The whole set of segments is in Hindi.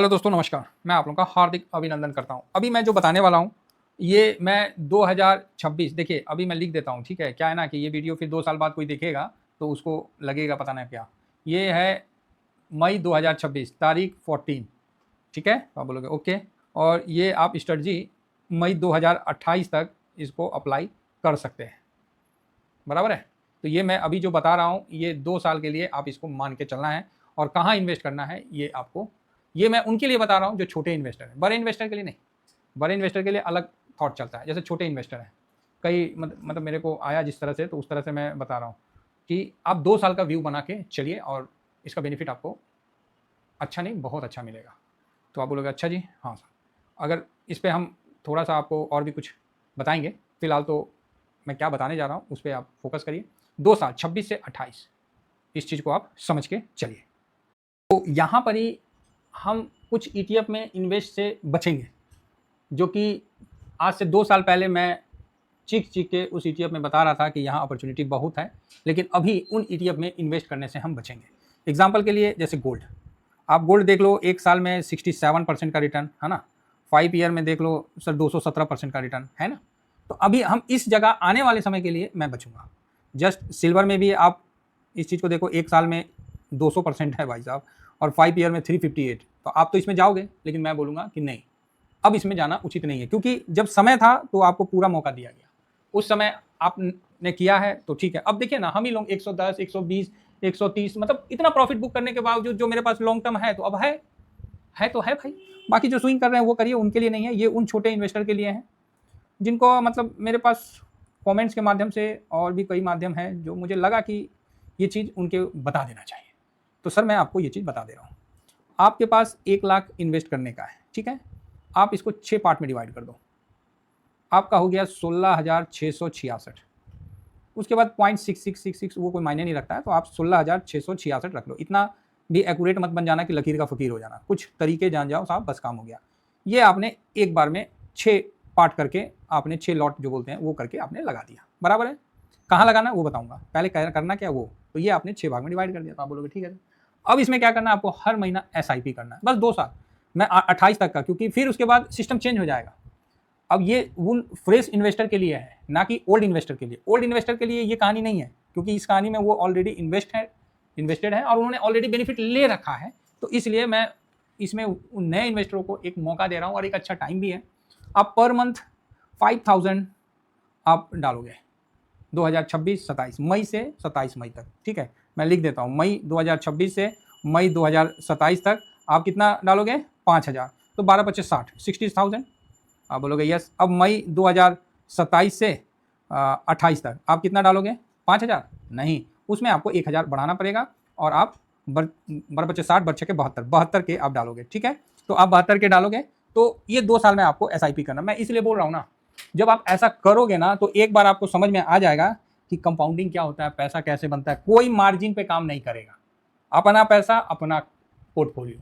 हेलो दोस्तों, नमस्कार। मैं आप लोगों का हार्दिक अभिनंदन करता हूं। अभी मैं जो बताने वाला हूं ये मैं 2026 देखिए अभी मैं लिख देता हूं, ठीक है। क्या है ना कि ये वीडियो फिर 2 साल बाद कोई देखेगा तो उसको लगेगा पता नहीं क्या। ये है मई 2026 तारीख 14, ठीक है। तो आप बोलोगे ओके, और ये आप स्ट्रेटजी मई 2028 तक इसको अप्लाई कर सकते हैं, बराबर है। तो ये मैं अभी जो बता रहा हूँ ये 2 साल के लिए आप इसको मान के चलना है, और कहाँ इन्वेस्ट करना है ये आपको, ये मैं उनके लिए बता रहा हूँ जो छोटे इन्वेस्टर हैं, बड़े इन्वेस्टर के लिए नहीं। बड़े इन्वेस्टर के लिए अलग थॉट चलता है, जैसे छोटे इन्वेस्टर हैं कई मतलब मेरे को आया जिस तरह से, तो उस तरह से मैं बता रहा हूँ कि आप 2 साल का व्यू बना के चलिए और इसका बेनिफिट आपको अच्छा नहीं बहुत अच्छा मिलेगा। तो आप बोलोगे अच्छा जी, हाँ सर। अगर इस पर हम थोड़ा सा आपको और भी कुछ बताएंगे, फिलहाल तो मैं क्या बताने जा रहा हूँ उस पर आप फोकस करिए। 2 साल 26 से 28 इस चीज़ को आप समझ के चलिए। तो यहाँ पर ही हम कुछ ETF में इन्वेस्ट से बचेंगे, जो कि आज से 2 साल पहले मैं चीख चीख के उस ETF में बता रहा था कि यहाँ अपॉर्चुनिटी बहुत है, लेकिन अभी उन ETF में इन्वेस्ट करने से हम बचेंगे। एग्जाम्पल के लिए जैसे गोल्ड, आप गोल्ड देख लो, 1 साल में 67% का रिटर्न है ना, 5 ईयर में देख लो सर 217% का रिटर्न है ना। तो अभी हम इस जगह आने वाले समय के लिए मैं बचूंगा। जस्ट सिल्वर में भी आप इस चीज़ को देखो, 1 साल में 200% है भाई साहब, और 5 ईयर में 358। तो आप तो इसमें जाओगे, लेकिन मैं बोलूँगा कि नहीं, अब इसमें जाना उचित नहीं है, क्योंकि जब समय था तो आपको पूरा मौका दिया गया, उस समय आपने किया है तो ठीक है। अब देखिए ना, हम ही लोग 110, 120, 130 मतलब इतना प्रॉफिट बुक करने के बावजूद जो मेरे पास लॉन्ग टर्म है तो अब है तो है भाई। बाकी जो स्विंग कर रहे हैं वो करिए, उनके लिए नहीं है, ये उन छोटे इन्वेस्टर के लिए है जिनको मतलब मेरे पास कमेंट्स के माध्यम से और भी कई माध्यम हैं जो मुझे लगा कि ये चीज़ उनके बता देना चाहिए। तो सर मैं आपको ये चीज़ बता दे रहा हूँ। आपके पास 1 लाख इन्वेस्ट करने का है, ठीक है। आप इसको 6 पार्ट में डिवाइड कर दो, आपका हो गया 16,666। उसके बाद 0.6666 वो कोई मायने नहीं रखता है, तो आप 16,666 रख लो। इतना भी एक्यूरेट मत बन जाना कि लकीर का फ़कीर हो जाना, कुछ तरीके जान जाओ साहब, बस काम हो गया। ये आपने एक बार में 6 पार्ट करके आपने 6 लॉट जो बोलते हैं वो करके आपने लगा दिया, बराबर है। कहाँ लगाना वो बताऊंगा, पहले करना क्या वो, तो ये आपने 6 भाग में डिवाइड कर दिया। तो आप बोलोगे ठीक है। अब इसमें क्या करना है, आपको हर महीना SIP करना है, बस 2 साल, मैं 28 तक का, क्योंकि फिर उसके बाद सिस्टम चेंज हो जाएगा। अब ये उन फ्रेश इन्वेस्टर के लिए है, ना कि ओल्ड इन्वेस्टर के लिए। ओल्ड इन्वेस्टर के लिए ये कहानी नहीं है, क्योंकि इस कहानी में वो ऑलरेडी इन्वेस्टेड है और उन्होंने ऑलरेडी बेनिफिट ले रखा है। तो इसलिए मैं इसमें उन नए इन्वेस्टरों को एक मौका दे रहा हूँ, और एक अच्छा टाइम भी है। आप पर मंथ 5,000 आप डालोगे 2026-27 मई से 27 मई तक, ठीक है। मैं लिख देता हूँ, मई 2026 से मई 2027 तक आप कितना डालोगे, 5,000। तो 12-25-60, 60,000। आप बोलोगे यस। अब मई 2027 से 28 तक आप कितना डालोगे, 5,000 नहीं, उसमें आपको 1,000 बढ़ाना पड़ेगा, और आप 12-25-60 बच्चे के 72 के आप डालोगे, ठीक है। तो आप 72 के डालोगे, तो ये 2 साल में आपको SIP करना। मैं इसलिए बोल रहा हूँ ना, जब आप ऐसा करोगे ना तो एक बार आपको समझ में आ जाएगा कि कंपाउंडिंग क्या होता है, पैसा कैसे बनता है। कोई मार्जिन पे काम नहीं करेगा, अपना पैसा अपना पोर्टफोलियो,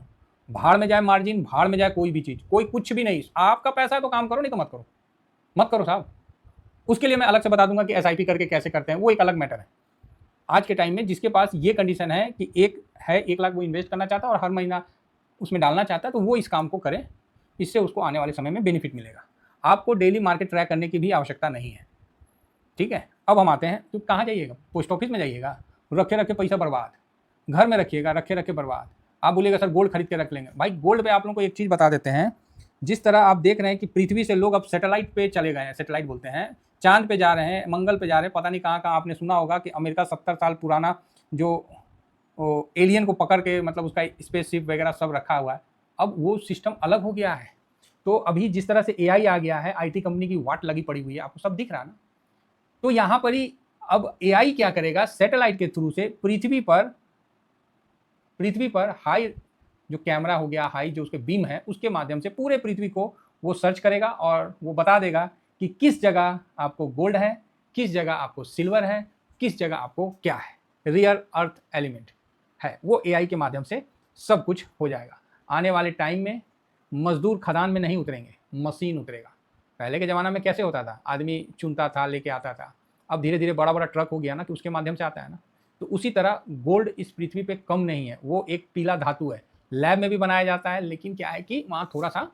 भाड़ में जाए मार्जिन, भाड़ में जाए कोई भी चीज़, कोई कुछ भी नहीं। आपका पैसा है तो काम करो, नहीं तो मत करो साहब। उसके लिए मैं अलग से बता दूंगा कि SIP करके कैसे करते हैं, वो एक अलग मैटर है। आज के टाइम में जिसके पास ये कंडीशन है कि 1 लाख वो इन्वेस्ट करना चाहता है और हर महीना उसमें डालना चाहता है, तो वो इस काम को करे, इससे उसको आने वाले समय में बेनिफिट मिलेगा। आपको डेली मार्केट ट्रैक करने की भी आवश्यकता नहीं है, ठीक है। अब हम आते हैं, तो कहाँ जाइएगा, पोस्ट ऑफिस में जाइएगा, रखे रखे पैसा बर्बाद, घर में रखिएगा रखे रखे बर्बाद। आप बोलिएगा सर गोल्ड खरीद के रख लेंगे। भाई गोल्ड पे आप लोगों को एक चीज़ बता देते हैं, जिस तरह आप देख रहे हैं कि पृथ्वी से लोग अब सैटेलाइट पे चले गए हैं, सैटेलाइट बोलते हैं, चांद पे जा रहे हैं, मंगल पे जा रहे हैं, पता नहीं कहाँ कहाँ। आपने सुना होगा कि अमेरिका 70 साल पुराना जो एलियन को पकड़ के मतलब उसका स्पेसशिप वगैरह सब रखा हुआ है। अब वो सिस्टम अलग हो गया है। तो अभी जिस तरह से AI आ गया है, IT कंपनी की वाट लगी पड़ी हुई है, आपको सब दिख रहा है ना। तो यहाँ पर ही अब AI क्या करेगा, सैटेलाइट के थ्रू से पृथ्वी पर हाई जो कैमरा हो गया, हाई जो उसके बीम है, उसके माध्यम से पूरे पृथ्वी को वो सर्च करेगा, और वो बता देगा कि किस जगह आपको गोल्ड है, किस जगह आपको सिल्वर है, किस जगह आपको क्या है, रियर अर्थ एलिमेंट है। वो AI के माध्यम से सब कुछ हो जाएगा। आने वाले टाइम में मजदूर खदान में नहीं उतरेंगे, मशीन उतरेगा। पहले के ज़माना में कैसे होता था, आदमी चुनता था, लेके आता था। अब धीरे धीरे बड़ा बड़ा ट्रक हो गया ना, तो उसके माध्यम से आता है ना। तो उसी तरह गोल्ड इस पृथ्वी पे कम नहीं है, वो एक पीला धातु है लैब में भी बनाया जाता है, लेकिन क्या है कि वहाँ थोड़ा सा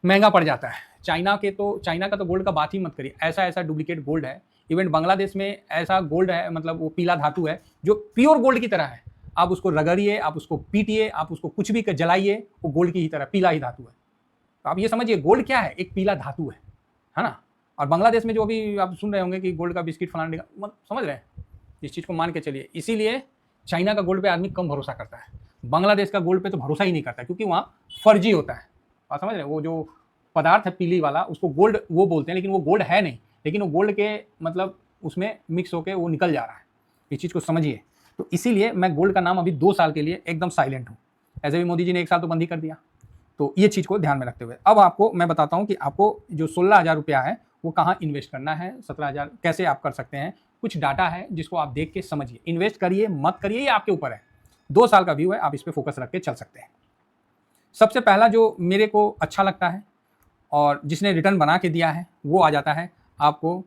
महंगा पड़ जाता है। चाइना का तो गोल्ड का बात ही मत करिए, ऐसा ऐसा डुप्लीकेट गोल्ड है। इवन बांग्लादेश में ऐसा गोल्ड है, मतलब वो पीला धातु है जो प्योर गोल्ड की तरह है। आप उसको रगड़िए, आप उसको पीटिए, आप उसको कुछ भी जलाइए, वो गोल्ड की ही तरह पीला ही धातु है। तो आप ये समझिए गोल्ड क्या है, एक पीला धातु है ना। और बांग्लादेश में जो अभी आप सुन रहे होंगे कि गोल्ड का बिस्किट फलाने का, समझ रहे हैं, इस चीज़ को मान के चलिए। इसीलिए चाइना का गोल्ड पे आदमी कम भरोसा करता है, बांग्लादेश का गोल्ड पे तो भरोसा ही नहीं करता, क्योंकि वहाँ फर्जी होता है। आप समझ रहे हैं, वो जो पदार्थ है पीली वाला, उसको गोल्ड वो बोलते हैं, लेकिन वो गोल्ड है नहीं, लेकिन वो गोल्ड के मतलब उसमें मिक्स होकर वो निकल जा रहा है। इस चीज़ को समझिए। तो इसीलिए मैं गोल्ड का नाम अभी 2 साल के लिए एकदम साइलेंट हूँ। ऐसे भी मोदी जी ने 1 साल तो बंद ही कर दिया। तो ये चीज़ को ध्यान में रखते हुए अब आपको मैं बताता हूँ कि आपको जो 16,000 रुपया है वो कहाँ इन्वेस्ट करना है, 17,000 कैसे आप कर सकते हैं। कुछ डाटा है जिसको आप देख के समझिए, इन्वेस्ट करिए मत करिए ये आपके ऊपर है। 2 साल का व्यू है, आप इस पर फोकस रख के चल सकते हैं। सबसे पहला जो मेरे को अच्छा लगता है और जिसने रिटर्न बना के दिया है वो आ जाता है आपको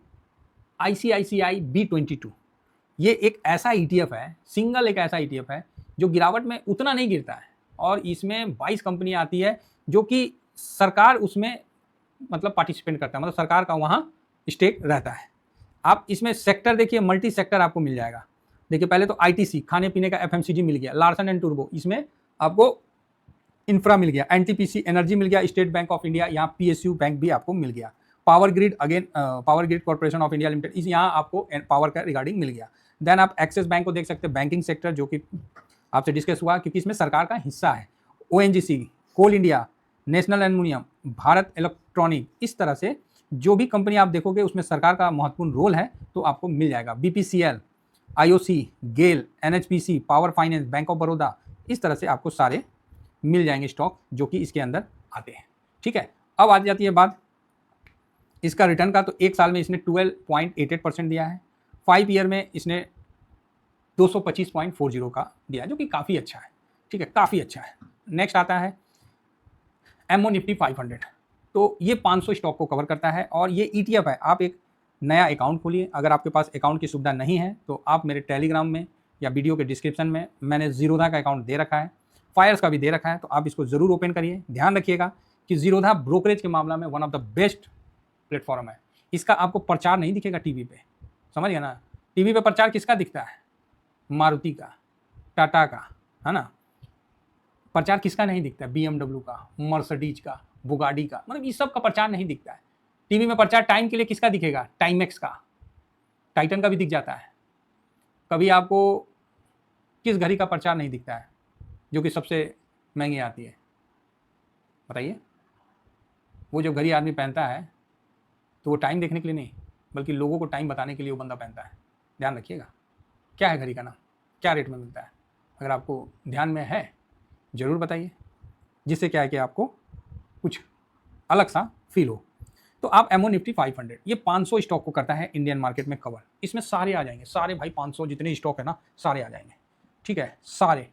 ICICI B22। ये एक ऐसा ETF है, सिंगल एक ऐसा ETF है जो गिरावट में उतना नहीं गिरता है, और इसमें 22 कंपनियां आती है जो कि सरकार उसमें मतलब पार्टिसिपेट करता है, मतलब सरकार का वहाँ स्टेक रहता है। आप इसमें सेक्टर देखिए, मल्टी सेक्टर आपको मिल जाएगा। देखिए पहले तो ITC खाने पीने का FMCG मिल गया, लार्सन एंड टूर्बो, इसमें आपको इंफ्रा मिल गया, NTPC एनर्जी मिल गया, स्टेट बैंक ऑफ इंडिया, यहाँ PSU बैंक भी आपको मिल गया, power grid again power grid corporation of India limited, इस यहाँ आपको पावर का रिगार्डिंग मिल गया। देन आप एक्सिस बैंक को देख सकते हैं, बैंकिंग सेक्टर जो कि आपसे डिस्कस हुआ क्योंकि इसमें सरकार का हिस्सा है। ONGC, Coal India, National Aluminium, Bharat Electronic, इस तरह से जो भी कंपनी आप देखोगे उसमें सरकार का महत्वपूर्ण रोल है तो आपको मिल जाएगा। BPCL, IOC, GAIL, NHPC, power finance, bank of Baroda, इस तरह से आपको सारे मिल जाएंगे स्टॉक जो कि इसके अंदर आते हैं। ठीक है, अब आ जाती है बात इसका रिटर्न का। तो 1 साल में इसने 12.88% दिया है, 5 ईयर में इसने 225.40 का दिया जो कि काफ़ी अच्छा है। ठीक है, काफ़ी अच्छा है। नेक्स्ट आता है MO Nifty 500। तो ये 500 स्टॉक को कवर करता है और ये ETF है। आप एक नया अकाउंट खोलिए, अगर आपके पास अकाउंट की सुविधा नहीं है तो आप मेरे टेलीग्राम में या वीडियो के डिस्क्रिप्शन में मैंने जीरोधा का अकाउंट दे रखा है, फायर्स का भी दे रखा है, तो आप इसको ज़रूर ओपन करिए। ध्यान रखिएगा कि जीरोधा ब्रोकरेज के मामला में one of the best platform है। इसका आपको प्रचार नहीं दिखेगा टीवी पे, समझ गए ना। टीवी पे प्रचार किसका दिखता है, मारुति का, टाटा का, है ना। प्रचार किसका नहीं दिखता है, BMW का, मर्सिडीज का, बुगाडी का, मतलब इस सब का प्रचार नहीं दिखता है टीवी में। प्रचार टाइम के लिए किसका दिखेगा, टाइमेक्स का, टाइटन का भी दिख जाता है। कभी आपको किस घड़ी का प्रचार नहीं दिखता है जो कि सबसे महंगी आती है, बताइए। वो जो घड़ी आदमी पहनता है तो वो टाइम देखने के लिए नहीं, बल्कि लोगों को टाइम बताने के लिए वो बंदा पहनता है। ध्यान रखिएगा। क्या है घड़ी का नाम, क्या रेट में मिलता है, अगर आपको ध्यान में है ज़रूर बताइए, जिससे क्या है कि आपको कुछ अलग सा फील हो। तो आप MO Nifty 500 ये 500 स्टॉक को करता है इंडियन मार्केट में कवर। इसमें सारे आ जाएंगे, सारे भाई 500 जितने स्टॉक है ना सारे आ जाएंगे। ठीक है, सारे,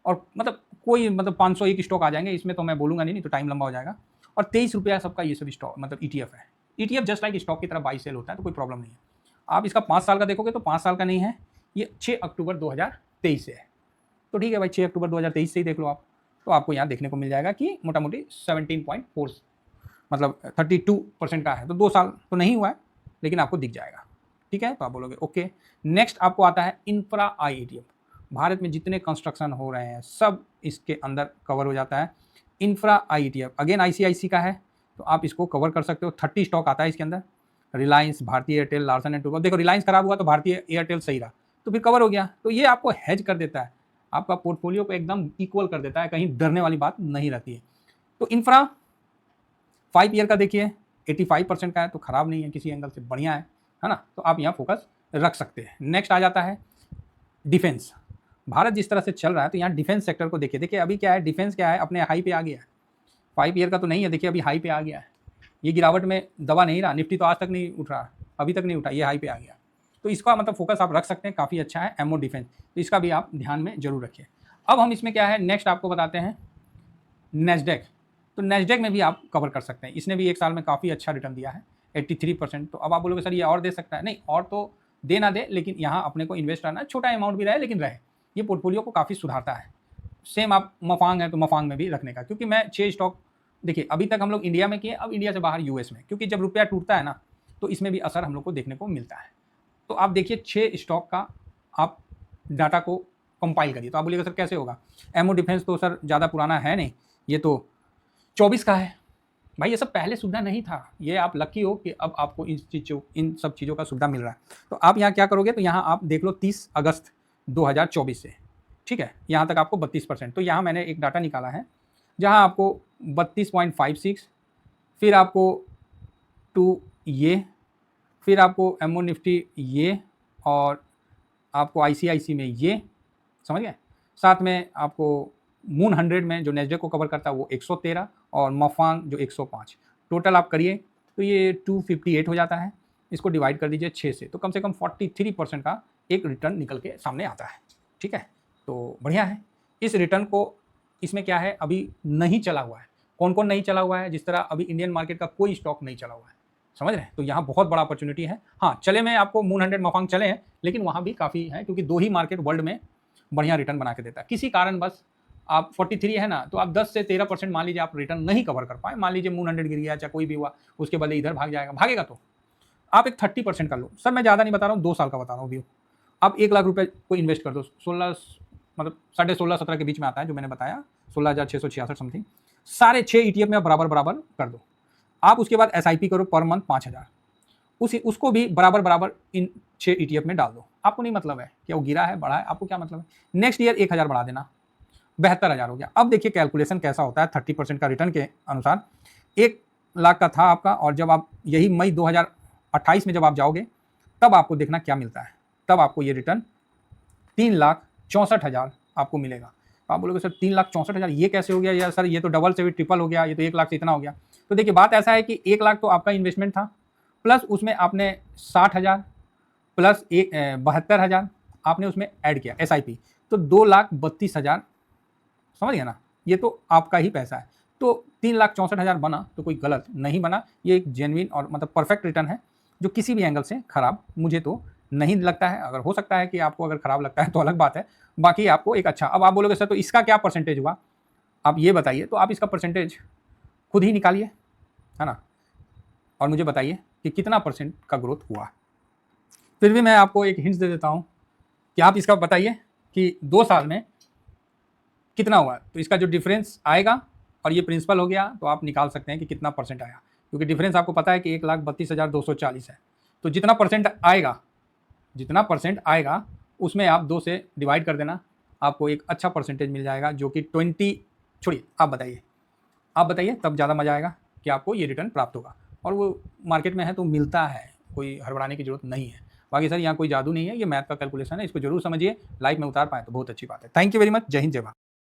और मतलब कोई मतलब 501 स्टॉक आ जाएंगे इसमें, तो मैं बोलूँगा नहीं तो टाइम लंबा हो जाएगा। और 23 रुपया सबका ये सब स्टॉक मतलब ETF है। ETF जस्ट लाइक स्टॉक की तरह बाई सेल होता है, तो कोई प्रॉब्लम नहीं है। आप इसका 5 साल का देखोगे तो 5 साल का नहीं है, ये 6 अक्टूबर 2023 से है। तो ठीक है भाई, 6 अक्टूबर 2023 से ही देख लो आप, तो आपको यहाँ देखने को मिल जाएगा कि मोटा मोटी 17.4 मतलब 32% का है। तो 2 साल तो नहीं हुआ है लेकिन आपको दिख जाएगा। ठीक है, तो आप बोलोगे ओके। नेक्स्ट आपको आता है इंफ्रा आई ETF। भारत में जितने कंस्ट्रक्शन हो रहे हैं सब इसके अंदर कवर हो जाता है। इंफ्रा आई ETF अगेन ICICI का है, तो आप इसको कवर कर सकते हो। 30 स्टॉक आता है इसके अंदर, रिलायंस, भारतीय एयरटेल, लार्सन एंड टूब्रो। देखो रिलायंस खराब हुआ तो भारतीय एयरटेल सही रहा, तो फिर कवर हो गया। तो ये आपको हेज कर देता है, आपका पोर्टफोलियो को एकदम इक्वल कर देता है, कहीं डरने वाली बात नहीं रहती है। तो इंफ्रा 5 ईयर का देखिए 85% का है, तो ख़राब नहीं है, किसी एंगल से बढ़िया है ना। तो आप यहाँ फोकस रख सकते हैं। नेक्स्ट आ जाता है डिफेंस। भारत जिस तरह से चल रहा है तो यहाँ डिफेंस सेक्टर को देखिए अभी क्या है, डिफेंस क्या है, अपने हाई पे आ गया है। 5 ईयर का तो नहीं है, देखिए अभी हाई पे आ गया है। ये गिरावट में दबा नहीं रहा, निफ्टी तो आज तक नहीं उठ रहा, अभी तक नहीं उठा, ये हाई पे आ गया। तो इसका मतलब फोकस आप रख सकते हैं, काफ़ी अच्छा है MO डिफेंस, तो इसका भी आप ध्यान में जरूर रखिए। अब हम इसमें क्या है नेक्स्ट आपको बताते हैं नेस्डेक। तो नेस्डेक में भी आप कवर कर सकते हैं, इसने भी 1 साल में काफ़ी अच्छा रिटर्न दिया है 83%। तो अब आप बोलोगे सर ये और दे सकता है, नहीं और तो दे ना दे, लेकिन यहाँ अपने को इन्वेस्ट करना है, छोटा अमाउंट भी रहे लेकिन रहे, ये पोर्टफोलियो को काफ़ी सुधारता है। सेम आप मफांग है तो मफांग में भी रखने का, क्योंकि मैं 6 स्टॉक देखिए अभी तक हम लोग इंडिया में किए, अब इंडिया से बाहर यूएस में, क्योंकि जब रुपया टूटता है ना तो इसमें भी असर हम लोग को देखने को मिलता है। तो आप देखिए 6 स्टॉक का आप डाटा को कंपाइल करिए। तो आप बोलिएगा सर कैसे होगा, एमओ डिफेंस तो सर ज़्यादा पुराना है नहीं, ये तो 24 का है। भाई ये सब पहले सुविधा नहीं था, ये आप लकी हो कि अब आपको इन सब चीज़ों का सुविधा मिल रहा है। तो आप यहाँ क्या करोगे, तो यहाँ आप देख लो 30 अगस्त 2024 से, ठीक है, यहाँ तक आपको 32%। तो यहाँ मैंने एक डाटा निकाला है जहाँ आपको 32.56, फिर आपको 2 ये, फिर आपको एमओ निफ्टी ये, और आपको आईसीआईसी में ये, समझ गए। साथ में आपको मून 100 में जो नेस्डेक को कवर करता है वो 113, और मफांग जो 105, टोटल आप करिए तो ये 258 हो जाता है। इसको डिवाइड कर दीजिए 6 से, तो कम से कम 43% का एक रिटर्न निकल के सामने आता है, ठीक है। तो बढ़िया है। इस रिटर्न को, इसमें क्या है, अभी नहीं चला हुआ है। कौन कौन नहीं चला हुआ है, जिस तरह अभी इंडियन मार्केट का कोई स्टॉक नहीं चला हुआ है, समझ रहे हैं। तो यहाँ बहुत बड़ा अपॉर्चुनिटी है। हाँ चले में आपको मून 100 मफांग चले हैं, लेकिन वहाँ भी काफ़ी है, क्योंकि 2 ही मार्केट वर्ल्ड में बढ़िया रिटर्न बना के देता है। किसी कारण बस आप 43 है ना, तो आप 10 से 13% मान लीजिए आप रिटर्न नहीं कवर कर पाए, मान लीजिए मून 100 गिर गया, चाहे कोई भी हुआ, उसके बदले इधर भाग जाएगा, भागेगा तो आप एक 30% कर लो। सर मैं ज़्यादा नहीं बता रहा हूँ, 2 साल का बता रहा हूँ व्यू। आप 1 लाख रुपये को इन्वेस्ट कर दो, 16 मतलब 16.5-17 के बीच में आता है जो मैंने बताया, 16,666 समथिंग। सारे 6 ETF में बराबर बराबर कर दो। आप उसके बाद SIP करो पर मंथ 5,000, उसको भी बराबर बराबर इन 6 ETF में डाल दो। आपको नहीं मतलब है कि वो गिरा है बढ़ा है, आपको क्या मतलब है। नेक्स्ट ईयर 1,000 बढ़ा देना, 72,000 हो गया। अब देखिए कैलकुलेशन कैसा होता है 30% का रिटर्न के अनुसार। 1 लाख का था आपका, और जब आप यही मई 2028 में जब आप जाओगे तब आपको देखना क्या मिलता है, तब आपको ये रिटर्न 3,64,000 आपको मिलेगा। आप बोलोगे सर 3,64,000 ये कैसे हो गया यार, सर ये तो डबल से भी ट्रिपल हो गया, ये तो 1 लाख से इतना हो गया। तो देखिए बात ऐसा है कि 1 लाख तो आपका इन्वेस्टमेंट था, प्लस उसमें आपने 60,000 प्लस 72,000 आपने उसमें ऐड किया SIP, तो 2,32,000, समझ गया ना। ये तो आपका ही पैसा है, तो 3,64,000 बना तो कोई गलत नहीं बना। ये एक जेन्युइन और मतलब परफेक्ट रिटर्न है, जो किसी भी एंगल से खराब मुझे तो नहीं लगता है। अगर हो सकता है कि आपको अगर खराब लगता है तो अलग बात है, बाकी आपको एक अच्छा। अब आप बोलोगे सर तो इसका क्या परसेंटेज हुआ, आप ये बताइए। तो आप इसका परसेंटेज खुद ही निकालिए, है ना, और मुझे बताइए कि कितना % का ग्रोथ हुआ। फिर भी मैं आपको एक हिंट दे देता हूँ कि आप इसका बताइए कि 2 साल में कितना हुआ। तो इसका जो डिफरेंस आएगा, और ये प्रिंसिपल हो गया, तो आप निकाल सकते हैं कि कितना % आया, क्योंकि डिफरेंस आपको पता है कि 1,32,240 है। तो जितना % आएगा उसमें आप 2 से डिवाइड कर देना, आपको एक अच्छा परसेंटेज मिल जाएगा, जो कि 20, छोड़िए आप बताइए तब ज़्यादा मज़ा आएगा कि आपको ये रिटर्न प्राप्त होगा। और वो मार्केट में है तो मिलता है, कोई हड़बड़ाने की जरूरत नहीं है। बाकी सर यहाँ कोई जादू नहीं है, ये मैथ का कैलकुलेशन है, इसको जरूर समझिए, लाइफ में उतार पाए तो बहुत अच्छी बात है। थैंक यू वेरी मच, जय हिंद जय भारत।